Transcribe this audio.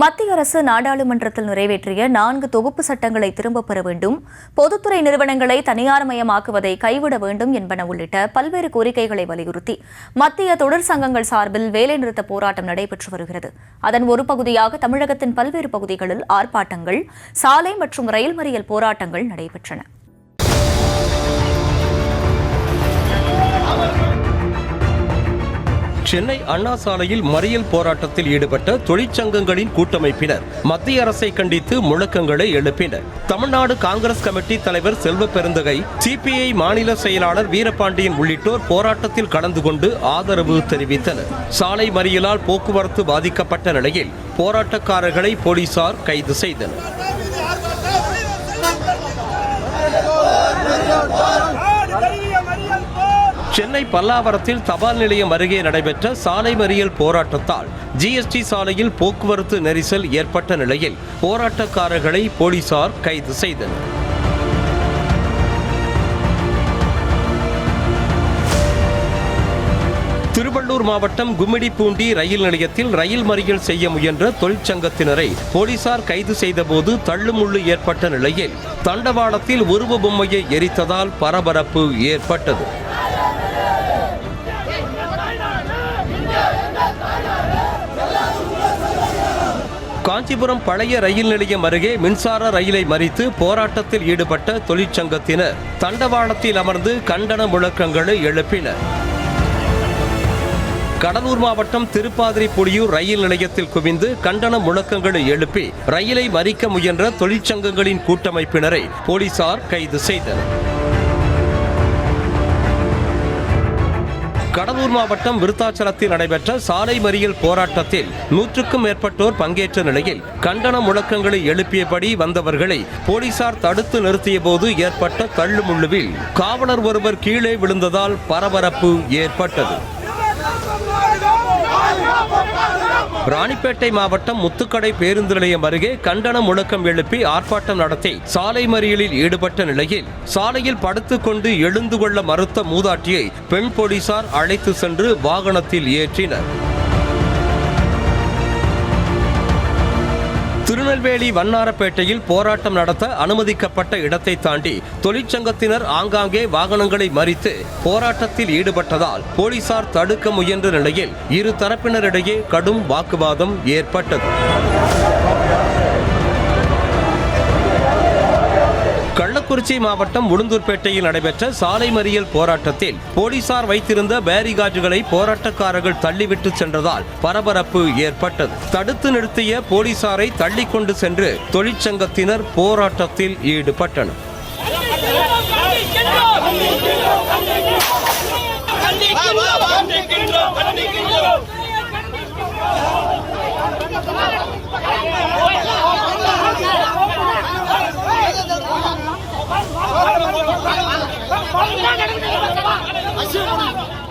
மத்திய அரசு நாடாளுமன்றத்தில் நிறைவேற்றிய 4 தொகுப்பு சட்டங்களை திரும்பப் பெற வேண்டும், பொதுத்துறை நிறுவனங்களை தனியார்மயமாக்குவதை கைவிட வேண்டும் என்பன உள்ளிட்ட பல்வேறு கோரிக்கைகளை வலியுறுத்தி மத்திய தொழிற்சங்கங்கள் சார்பில் வேலைநிறுத்த போராட்டம் நடைபெற்று வருகிறது. அதன் ஒரு பகுதியாக தமிழகத்தின் பல்வேறு பகுதிகளில் ஆர்ப்பாட்டங்கள், சாலை மற்றும் ரயில் மறியல் போராட்டங்கள் நடைபெற்றன. சென்னை அண்ணா சாலையில் மறியல் போராட்டத்தில் ஈடுபட்ட தொழிற்சங்கங்களின் கூட்டமைப்பினர் மத்திய அரசை கண்டித்து முழக்கங்களை எழுப்பினர். தமிழ்நாடு காங்கிரஸ் கமிட்டி தலைவர் செல்வ பெருந்தகை, சிபிஐ மாநில செயலாளர் வீரபாண்டியன் உள்ளிட்டோர் போராட்டத்தில் கலந்து கொண்டு ஆதரவு தெரிவித்தனர். சாலை மறியலால் போக்குவரத்து பாதிக்கப்பட்ட நிலையில் போராட்டக்காரர்களை போலீசார் கைது செய்தனர். சென்னை பல்லாவரத்தில் தபால் நிலையம் அருகே நடைபெற்ற சாலை மறியல் போராட்டத்தால் ஜிஎஸ்டி சாலையில் போக்குவரத்து நெரிசல் ஏற்பட்ட நிலையில் போராட்டக்காரர்களை போலீசார் கைது செய்தனர். திருவள்ளூர் மாவட்டம் கும்மிடிப்பூண்டி ரயில் நிலையத்தில் ரயில் மறியல் செய்ய முயன்ற தொழிற்சங்கத்தினரை போலீசார் கைது செய்தபோது தள்ளுமுள்ளு ஏற்பட்ட நிலையில் தண்டவாளத்தில் உருவ பொம்மையை எரித்ததால் பரபரப்பு ஏற்பட்டது. காஞ்சிபுரம் பழைய ரயில் நிலையம் அருகே மின்சார ரயிலை மறித்து போராட்டத்தில் ஈடுபட்ட தொழிற்சங்கத்தினர் தண்டவாளத்தில் அமர்ந்து கண்டன முழக்கங்களை எழுப்பினர். கடலூர் மாவட்டம் திருப்பாதிரிப்புலியூர் ரயில் நிலையத்தில் குவிந்து கண்டன முழக்கங்களை எழுப்பி ரயிலை மறிக்க முயன்ற தொழிற்சங்கங்களின் கூட்டமைப்பினரை போலீசார் கைது செய்தனர். கடலூர் மாவட்டம் விருத்தாச்சலத்தில் நடைபெற்ற சாலை மறியல் போராட்டத்தில் 100க்கும் மேற்பட்டோர் பங்கேற்ற நிலையில் கண்டன முழக்கங்களை எழுப்பியபடி வந்தவர்களை போலீசார் தடுத்து நிறுத்திய போது ஏற்பட்ட தள்ளுமுள்ளுவில் காவலர் ஒருவர் கீழே விழுந்ததால் பரபரப்பு ஏற்பட்டது. ராணிப்பேட்டை மாவட்டம் முத்துக்கடை பேருந்து நிலையம் அருகே கண்டன முழக்கம் எழுப்பி ஆர்ப்பாட்டம் நடத்தி சாலை மறியலில் ஈடுபட்ட நிலையில் சாலையில் படுத்துக் கொண்டு எழுந்து கொள்ள மறுத்த மூதாட்டியை பெண் போலீசார் அழைத்து சென்று வாகனத்தில் ஏற்றினர். திருநெல்வேலி வண்ணாரப்பேட்டையில் போராட்டம் நடத்த அனுமதிக்கப்பட்ட இடத்தை தாண்டி தொழிற்சங்கத்தினர் ஆங்காங்கே வாகனங்களை மறித்து போராட்டத்தில் ஈடுபட்டதால் போலீசார் தடுக்க முயன்ற நிலையில் இரு தரப்பினரிடையே கடும் வாக்குவாதம் ஏற்பட்டது. கள்ளக்குறிச்சி மாவட்டம் உளுந்தூர்பேட்டையில் நடைபெற்ற சாலை மறியல் போராட்டத்தில் போலீசார் வைத்திருந்த பேரிகார்டுகளை போராட்டக்காரர்கள் தள்ளிவிட்டு சென்றதால் பரபரப்பு ஏற்பட்டது. தடுத்து நிறுத்திய போலீசாரை தள்ளிக் கொண்டு சென்று தொழிற்சங்கத்தினர் போராட்டத்தில் ஈடுபட்டனர்.